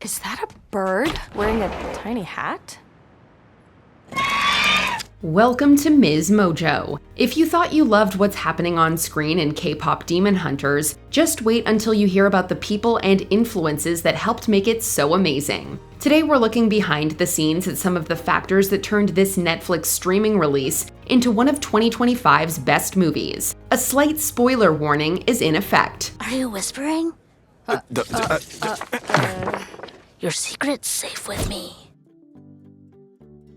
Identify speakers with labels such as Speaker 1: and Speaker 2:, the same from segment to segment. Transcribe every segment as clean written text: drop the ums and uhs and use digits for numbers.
Speaker 1: Is that a bird wearing a tiny hat?
Speaker 2: Welcome to MsMojo. If you thought you loved what's happening on screen in Kpop Demon Hunters, just wait until you hear about the people and influences that helped make it so amazing. Today we're looking behind the scenes at some of the factors that turned this Netflix streaming release into one of 2025's best movies. A slight spoiler warning is in effect.
Speaker 3: Are you whispering? Your secret's safe with me.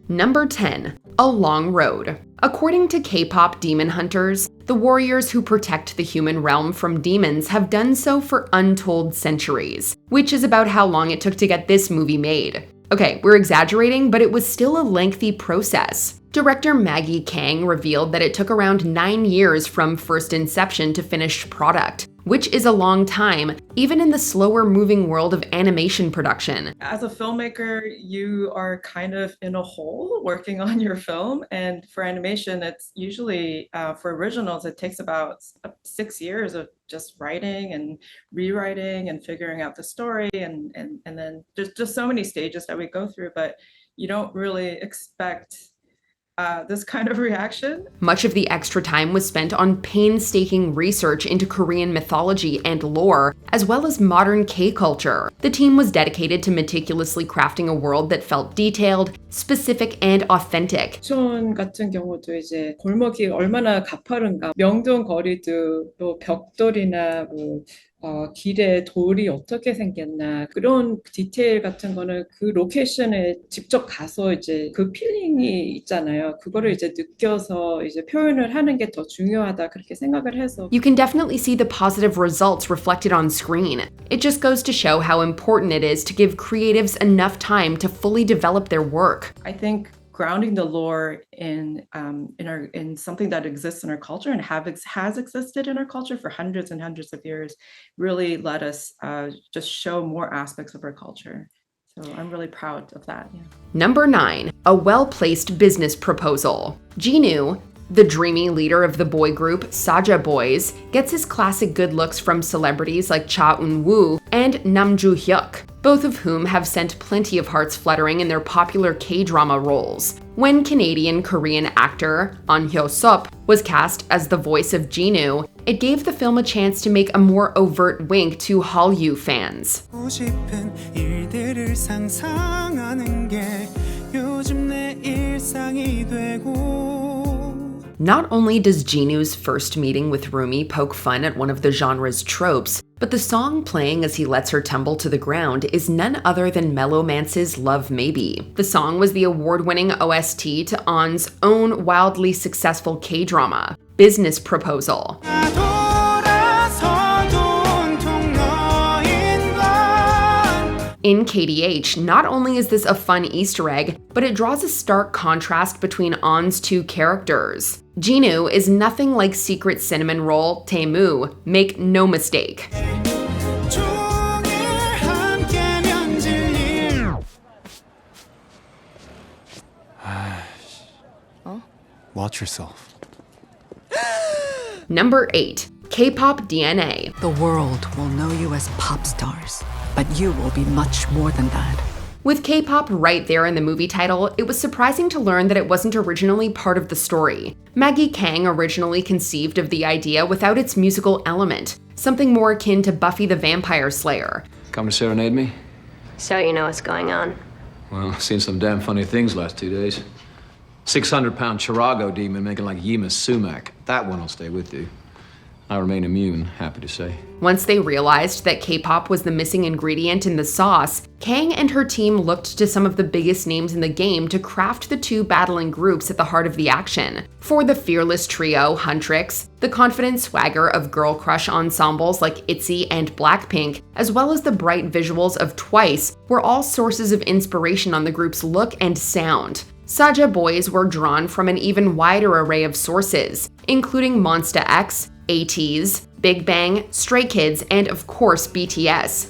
Speaker 2: Number 10. A Long Road. According to Kpop Demon Hunters, the warriors who protect the human realm from demons have done so for untold centuries, which is about how long it took to get this movie made. Okay, we're exaggerating, but it was still a lengthy process. Director Maggie Kang revealed that it took around 9 years from first inception to finished product, which is a long time, even in the slower-moving world of animation production.
Speaker 4: As a filmmaker, you are kind of in a hole working on your film, and for animation, it's usually, for originals, it takes about 6 years of just writing and rewriting and figuring out the story, and then there's just so many stages that we go through, but you don't really expect this kind of reaction.
Speaker 2: Much of the extra time was spent on painstaking research into Korean mythology and lore, as well as modern K-culture. The team was dedicated to meticulously crafting a world that felt detailed, specific, and authentic.
Speaker 4: 촌 같은 경우도 이제 골목이 얼마나 가파른가, 명동 거리도 또 벽돌이나 길에 돌이 어떻게 생겼나, 그런 디테일 같은 거는 그 로케이션에 직접 가서 이제 그 필링이 있잖아요. 그거를 이제 느껴서 이제 표현을 하는 게 더 중요하다, 그렇게 생각을 해서.
Speaker 2: You can definitely see the positive results reflected on screen. It just goes to show how important it is to give creatives enough time to fully develop their work.
Speaker 4: I think grounding the lore in something that exists in our culture and has existed in our culture for hundreds and hundreds of years really let us just show more aspects of our culture. So I'm really proud of that. Yeah.
Speaker 2: Number 9. A well-placed business proposal. Jinu, the dreamy leader of the boy group Saja Boys, gets his classic good looks from celebrities like Cha Eun-woo and Nam Joo-hyuk, both of whom have sent plenty of hearts fluttering in their popular K-drama roles. When Canadian-Korean actor Hyo-seop was cast as the voice of Jinu, it gave the film a chance to make a more overt wink to Hallyu fans. Not only does Jinu's first meeting with Rumi poke fun at one of the genre's tropes, but the song playing as he lets her tumble to the ground is none other than Melomance's Love Maybe. The song was the award-winning OST to On's own wildly successful K-drama, Business Proposal. In KDH, not only is this a fun Easter egg, but it draws a stark contrast between On's two characters. Jinu is nothing like secret cinnamon roll Taemu, make no mistake.
Speaker 5: Watch yourself.
Speaker 2: Number 8. K-pop DNA.
Speaker 6: The world will know you as pop stars, but you will be much more than that.
Speaker 2: With K-pop right there in the movie title, it was surprising to learn that it wasn't originally part of the story. Maggie Kang originally conceived of the idea without its musical element, something more akin to Buffy the Vampire Slayer.
Speaker 7: Come to serenade me?
Speaker 8: So you know what's going on.
Speaker 7: Well, I've seen some damn funny things last 2 days. 600-pound Chirago demon making like Yima sumac. That one will stay with you. I remain immune, happy to say.
Speaker 2: Once they realized that K-pop was the missing ingredient in the sauce, Kang and her team looked to some of the biggest names in the game to craft the two battling groups at the heart of the action. For the fearless trio, Huntrix, the confident swagger of girl crush ensembles like ITZY and Blackpink, as well as the bright visuals of Twice, were all sources of inspiration on the group's look and sound. Saja Boys were drawn from an even wider array of sources, including Monsta X, ATEEZ, Big Bang, Stray Kids, and of course BTS.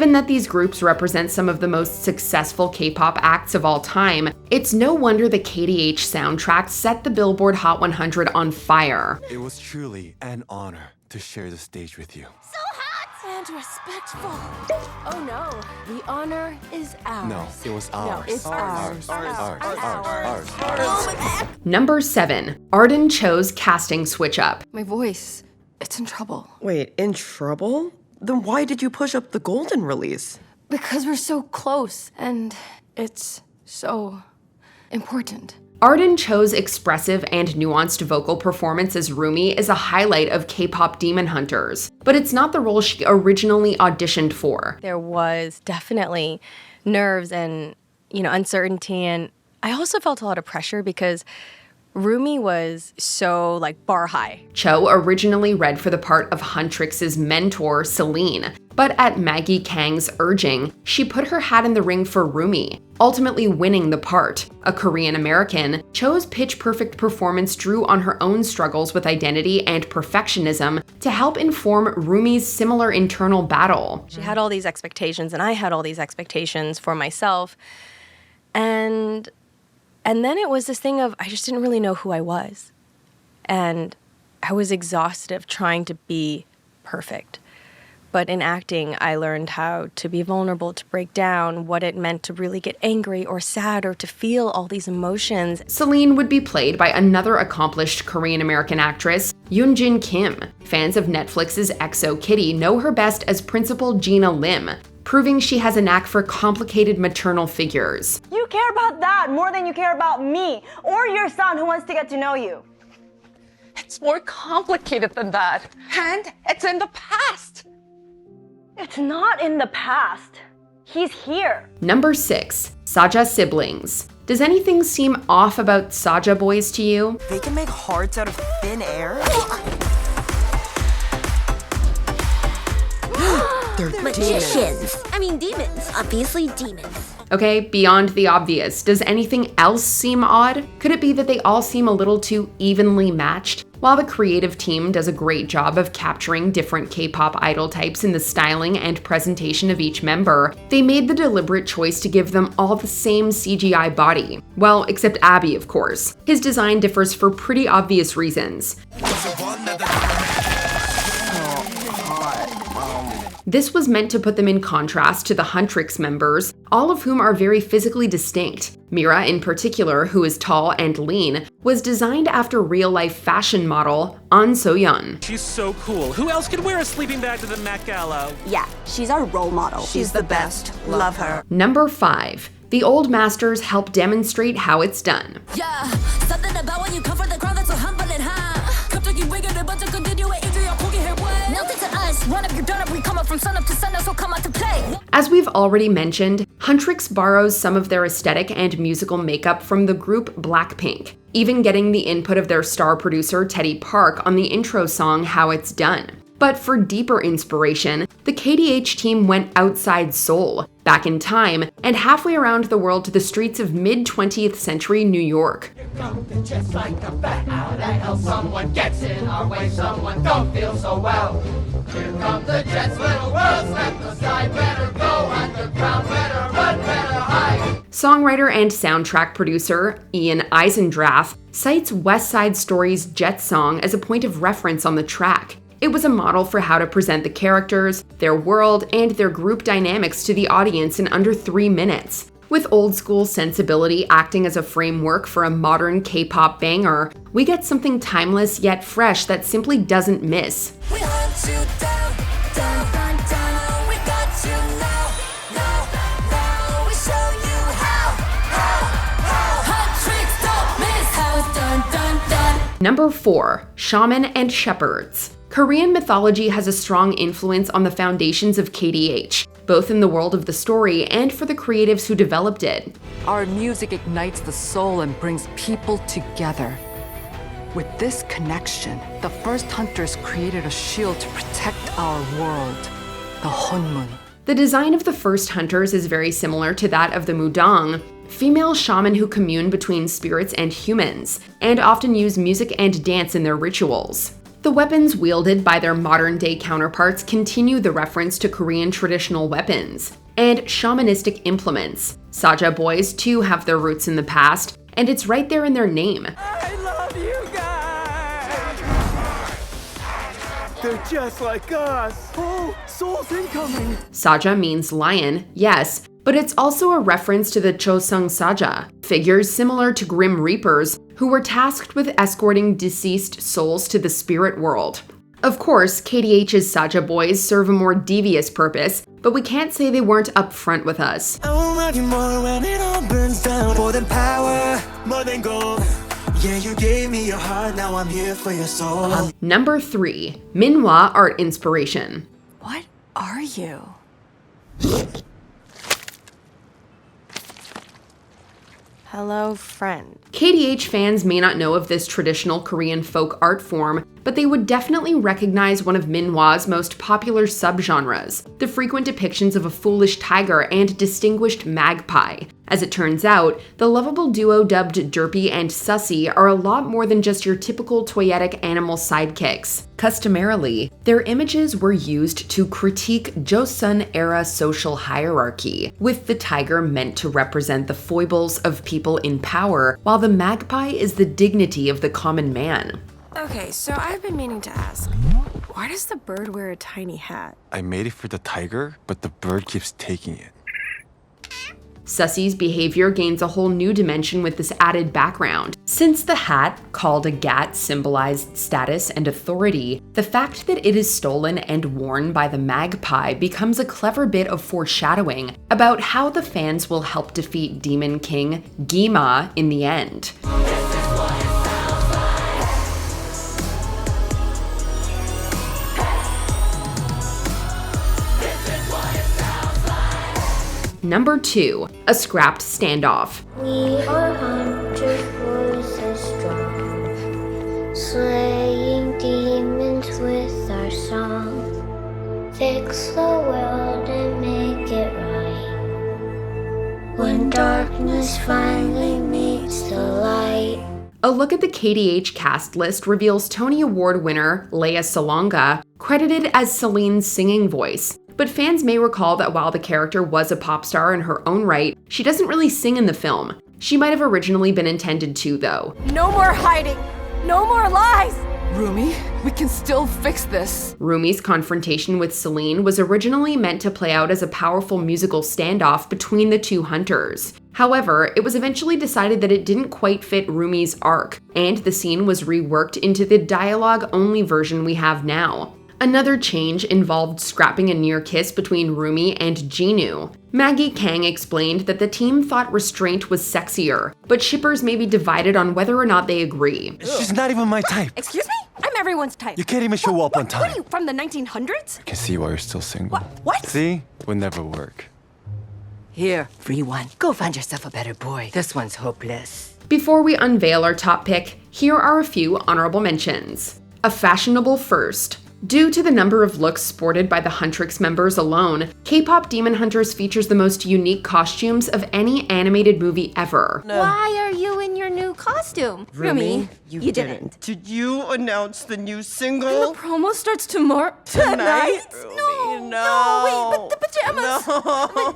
Speaker 2: Given that these groups represent some of the most successful K-pop acts of all time, it's no wonder the KDH soundtrack set the Billboard Hot 100 on fire.
Speaker 5: It was truly an honor to share the stage with you.
Speaker 1: And respectful. Oh no, the honor is ours.
Speaker 5: No, it was ours.
Speaker 1: No, it's ours.
Speaker 2: Number 7. Arden Cho's casting switch-up.
Speaker 1: My voice, it's in trouble.
Speaker 9: Wait, in trouble? Then why did you push up the Golden release?
Speaker 1: Because we're so close, and it's so important.
Speaker 2: Arden Cho's expressive and nuanced vocal performance as Rumi is a highlight of Kpop Demon Hunters, but it's not the role she originally auditioned for.
Speaker 10: There was definitely nerves and, uncertainty, and I also felt a lot of pressure because Rumi was so, bar high.
Speaker 2: Cho originally read for the part of Huntrix's mentor, Celine, but at Maggie Kang's urging, she put her hat in the ring for Rumi, ultimately winning the part. A Korean American, Cho's pitch-perfect performance drew on her own struggles with identity and perfectionism to help inform Rumi's similar internal battle.
Speaker 10: She had all these expectations, and I had all these expectations for myself, and then it was this thing of I just didn't really know who I was. And I was exhausted of trying to be perfect. But in acting, I learned how to be vulnerable, to break down, what it meant to really get angry or sad or to feel all these emotions.
Speaker 2: Celine would be played by another accomplished Korean-American actress, Yoonjin Kim. Fans of Netflix's EXO Kitty know her best as Principal Gina Lim, proving she has a knack for complicated maternal figures.
Speaker 11: You care about that more than you care about me or your son who wants to get to know you.
Speaker 12: It's more complicated than that. And it's in the past.
Speaker 11: It's not in the past. He's here.
Speaker 2: Number 6. Saja siblings. Does anything seem off about Saja Boys to you?
Speaker 9: They can make hearts out of thin air? They're
Speaker 3: Magicians. Demons. Obviously demons.
Speaker 2: Okay, beyond the obvious, does anything else seem odd? Could it be that they all seem a little too evenly matched? While the creative team does a great job of capturing different K-pop idol types in the styling and presentation of each member, they made the deliberate choice to give them all the same CGI body. Well, except Abby, of course. His design differs for pretty obvious reasons. This was meant to put them in contrast to the Huntrix members, all of whom are very physically distinct. Mira, in particular, who is tall and lean, was designed after real-life fashion model An So-yeon.
Speaker 13: She's so cool. Who else could wear a sleeping bag to the Met Gala?
Speaker 11: Yeah, she's our role model.
Speaker 9: She's the best. Love her.
Speaker 2: Number 5. The old masters help demonstrate how it's done.
Speaker 3: Yeah, something about when you come from the crowd that's so humble and high. 갑자기 왜 그래 먼저 continue it 이제야 포기해 왜? Nothing to us. Run up, you're done up. We come up from sun up to sun up, so come out to play.
Speaker 2: As we've already mentioned, Huntrix borrows some of their aesthetic and musical makeup from the group Blackpink, even getting the input of their star producer Teddy Park on the intro song How It's Done. But for deeper inspiration, the KDH team went outside Seoul, back in time, and halfway around the world to the streets of mid-20th century New York.
Speaker 14: Someone gets in our way, someone don't feel so well. Here come the jets, little world, step aside, better go underground, better run, better hide.
Speaker 2: Songwriter and soundtrack producer Ian Eisendrath cites West Side Story's Jet song as a point of reference on the track. It was a model for how to present the characters, their world, and their group dynamics to the audience in under 3 minutes. With old-school sensibility acting as a framework for a modern K-pop banger, we get something timeless yet fresh that simply doesn't miss.
Speaker 3: We hunt you down, down, down. We got you now. We show you how. Hot tricks don't miss. How it's done.
Speaker 2: Number 4. Shaman and Shepherds. Korean mythology has a strong influence on the foundations of KDH, both in the world of the story and for the creatives who developed it.
Speaker 6: Our music ignites the soul and brings people together. With this connection, the first hunters created a shield to protect our world, the Honmun.
Speaker 2: The design of the first hunters is very similar to that of the Mudang, female shaman who commune between spirits and humans, and often use music and dance in their rituals. The weapons wielded by their modern-day counterparts continue the reference to Korean traditional weapons and shamanistic implements. Saja Boys too have their roots in the past, and it's right there in their name.
Speaker 14: I love you guys! They're just like us! Oh, souls incoming!
Speaker 2: Saja means lion, yes, but it's also a reference to the Chosung Saja, figures similar to Grim Reapers who were tasked with escorting deceased souls to the spirit world. Of course, KDH's Saja Boys serve a more devious purpose, but we can't say they weren't upfront with us.
Speaker 14: I will love you more when it all burns down. More than power, more than gold. Yeah, you gave me your heart, now I'm here for your soul.
Speaker 2: Number 3. Minhwa art inspiration.
Speaker 10: What are you? Hello, friend.
Speaker 2: KDH fans may not know of this traditional Korean folk art form, but they would definitely recognize one of Minhwa's most popular subgenres, the frequent depictions of a foolish tiger and distinguished magpie. As it turns out, the lovable duo dubbed Derpy and Sussy are a lot more than just your typical toyetic animal sidekicks. Customarily, their images were used to critique Joseon-era social hierarchy, with the tiger meant to represent the foibles of people in power, while the magpie is the dignity of the common man.
Speaker 1: Okay, so I've been meaning to ask, why does the bird wear a tiny hat?
Speaker 5: I made it for the tiger, but the bird keeps taking it.
Speaker 2: Sussy's behavior gains a whole new dimension with this added background. Since the hat, called a gat, symbolized status and authority, the fact that it is stolen and worn by the magpie becomes a clever bit of foreshadowing about how the fans will help defeat Demon King Gima in the end. Number 2. A scrapped standoff.
Speaker 3: We are hunters, voices strong, slaying demons with our song. Fix the world and make it right. When darkness finally meets the light.
Speaker 2: A look at the KDH cast list reveals Tony Award winner Lea Salonga, credited as Celine's singing voice. But fans may recall that while the character was a pop star in her own right, she doesn't really sing in the film. She might have originally been intended to, though.
Speaker 10: No more hiding! No more lies!
Speaker 6: Rumi, we can still fix this.
Speaker 2: Rumi's confrontation with Celine was originally meant to play out as a powerful musical standoff between the two hunters. However, it was eventually decided that it didn't quite fit Rumi's arc, and the scene was reworked into the dialogue-only version we have now. Another change involved scrapping a near kiss between Rumi and Jinu. Maggie Kang explained that the team thought restraint was sexier, but shippers may be divided on whether or not they agree.
Speaker 5: She's not even my type.
Speaker 10: Excuse me? I'm everyone's type.
Speaker 5: You can't even show up on time.
Speaker 10: What are you, from the 1900s?
Speaker 5: I can see why you're still single.
Speaker 10: What?
Speaker 5: See? Would never work.
Speaker 15: Here, free one. Go find yourself a better boy. This one's hopeless.
Speaker 2: Before we unveil our top pick, here are a few honorable mentions. A fashionable first. Due to the number of looks sported by the Huntrix members alone, Kpop Demon Hunters features the most unique costumes of any animated movie ever.
Speaker 3: Why are you in your new costume?
Speaker 9: Rumi,
Speaker 3: you didn't.
Speaker 9: Did you announce the new single?
Speaker 1: The promo starts tomorrow.
Speaker 9: Tonight?
Speaker 1: No, wait, but the pajamas.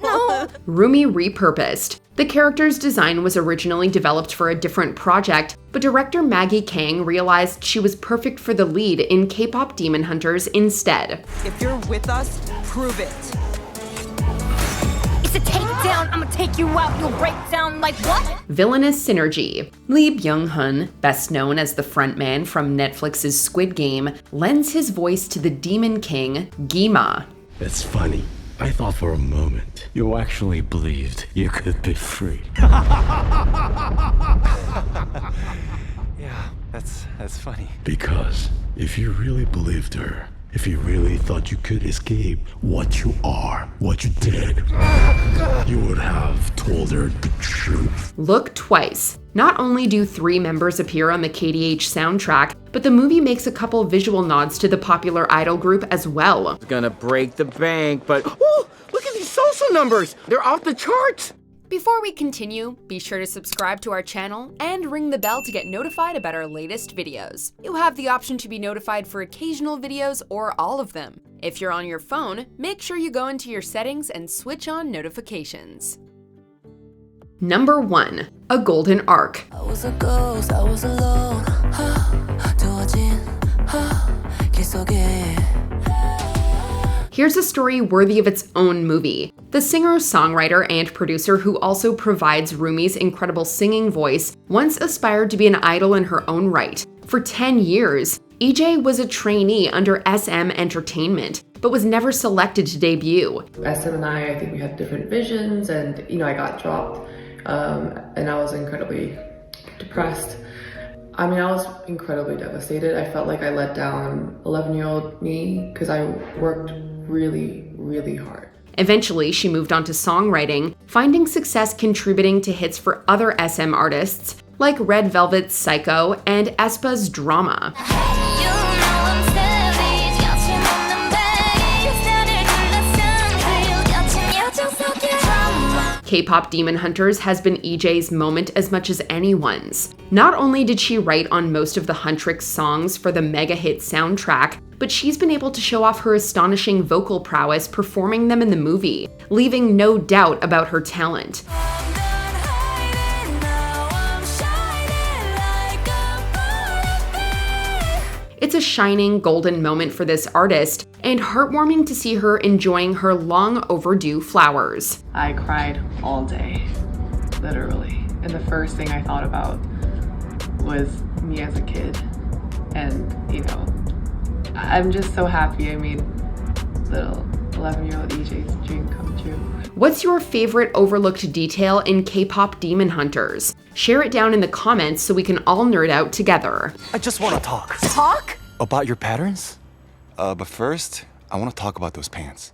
Speaker 1: No.
Speaker 2: Rumi repurposed. The character's design was originally developed for a different project, but director Maggie Kang realized she was perfect for the lead in Kpop Demon Hunters instead.
Speaker 9: If you're with us, prove it.
Speaker 3: It's a takedown. I'ma take you out. You'll break down like what?
Speaker 2: Villainous synergy. Lee Byung-hun, best known as the frontman from Netflix's Squid Game, lends his voice to the Demon King, Gima.
Speaker 16: That's funny. I thought for a moment you actually believed you could be free.
Speaker 5: Yeah, that's funny.
Speaker 16: Because if you really believed her, if you really thought you could escape what you are, what you did, you would have told her the truth.
Speaker 2: Look twice. Not only do 3 members appear on the KDH soundtrack, but the movie makes a couple visual nods to the popular idol group as well.
Speaker 17: It's gonna break the bank, but oh, look at these social numbers. They're off the charts.
Speaker 2: Before we continue, be sure to subscribe to our channel and ring the bell to get notified about our latest videos. You have the option to be notified for occasional videos or all of them. If you're on your phone, make sure you go into your settings and switch on notifications. Number 1. A Golden Arc.
Speaker 3: I was a ghost, I was alone.
Speaker 2: Here's a story worthy of its own movie. The singer, songwriter, and producer who also provides Rumi's incredible singing voice once aspired to be an idol in her own right. For 10 years, EJAE was a trainee under SM Entertainment, but was never selected to debut.
Speaker 17: SM and I think we had different visions, and I got dropped, and I was incredibly depressed. I was incredibly devastated. I felt like I let down 11-year-old me because I worked really, really hard.
Speaker 2: Eventually, she moved on to songwriting, finding success contributing to hits for other SM artists like Red Velvet's Psycho and aespa's Drama. Kpop Demon Hunters has been EJAE's moment as much as anyone's. Not only did she write on most of the Huntrix songs for the mega hit soundtrack, but she's been able to show off her astonishing vocal prowess performing them in the movie, leaving no doubt about her talent. It's a shining golden moment for this artist, and heartwarming to see her enjoying her long overdue flowers.
Speaker 17: I cried all day, literally. And the first thing I thought about was me as a kid. And, I'm just so happy. Little 11-year-old EJAE's dream come true.
Speaker 2: What's your favorite overlooked detail in Kpop Demon Hunters? Share it down in the comments so we can all nerd out together.
Speaker 5: I just want to talk.
Speaker 10: Talk?
Speaker 5: About your patterns? But first, I want to talk about those pants.